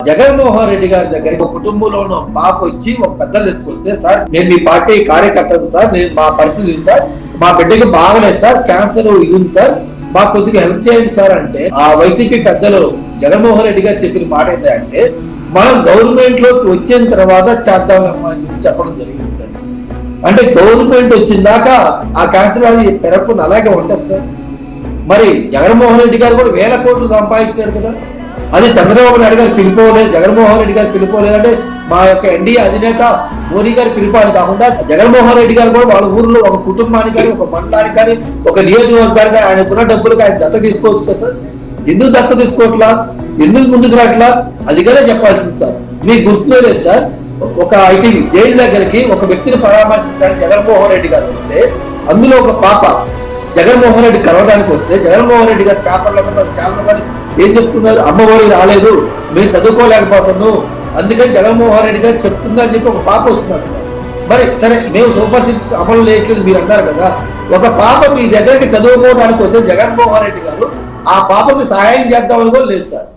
జగన్మోహన్ రెడ్డి గారి దగ్గరికి ఒక కుటుంబంలో ఉన్న ఒక పాప వచ్చి ఒక పెద్దలు తీసుకొస్తే, సార్ నేను మీ పార్టీ కార్యకర్తను సార్, నేను మా పరిస్థితి సార్, మా బిడ్డకి బాగలేదు సార్, క్యాన్సర్ ఇది ఉంది సార్, మాకు కొద్దిగా హెల్ప్ చేయండి సార్ అంటే, ఆ వైసీపీ పెద్దలు జగన్మోహన్ రెడ్డి గారు చెప్పిన మాట ఏంటంటే, మనం గవర్నమెంట్ లోకి వచ్చిన తర్వాత చేద్దామమ్మా అని చెప్పడం జరిగింది సార్. అంటే గవర్నమెంట్ వచ్చిన దాకా ఆ క్యాన్సర్ వ్యాధి పెరగకుండా అలాగే ఉంటుంది సార్. మరి జగన్మోహన్ రెడ్డి గారు కూడా 1000 కోట్లు సంపాదించారు కదా, అది చంద్రబాబు నాయుడు గారు పిలుపోలేదు, జగన్మోహన్ రెడ్డి గారు పిలుపోలేదు అంటే మా యొక్క ఎన్డీఏ అధినేత మోడీ గారి పిలుపాని కాకుండా జగన్మోహన్ రెడ్డి గారు కూడా వాళ్ళ ఊర్లో ఒక కుటుంబానికి కానీ, ఒక మండలానికి కానీ, ఒక నియోజకవర్గానికి కానీ ఆయనకున్న డబ్బులకు ఆయన దత్త తీసుకోవచ్చు కదా సార్. ఎందుకు దత్త తీసుకోవట్లా, ఎందుకు ముందుకు రావట్లా, అది కదా చెప్పాల్సింది సార్. మీకు గుర్తులేదు సార్, ఒక ఐటీ జైలు దగ్గరికి ఒక వ్యక్తిని పరామర్శించడానికి జగన్మోహన్ రెడ్డి గారు వస్తే, అందులో ఒక పాప జగన్మోహన్ రెడ్డి కలవడానికి వస్తే, జగన్మోహన్ రెడ్డి గారి పేపర్లో ఛానల్ కానీ ఏం చెప్తున్నారు, అమ్మఒడి రాలేదు, మేము చదువుకోలేకపోతున్నాం, అందుకని జగన్మోహన్ రెడ్డి గారు చెప్తుందని చెప్పి ఒక పాప వచ్చినారు సార్. మరి సరే మేము సూపర్ సిక్స్ అమలు చేయట్లేదు మీరు అన్నారు కదా, ఒక పాప మీ దగ్గరికి చదువుకోవడానికి వస్తే జగన్మోహన్ రెడ్డి గారు ఆ పాపకి సహాయం చేద్దామని కూడా లేదు సార్.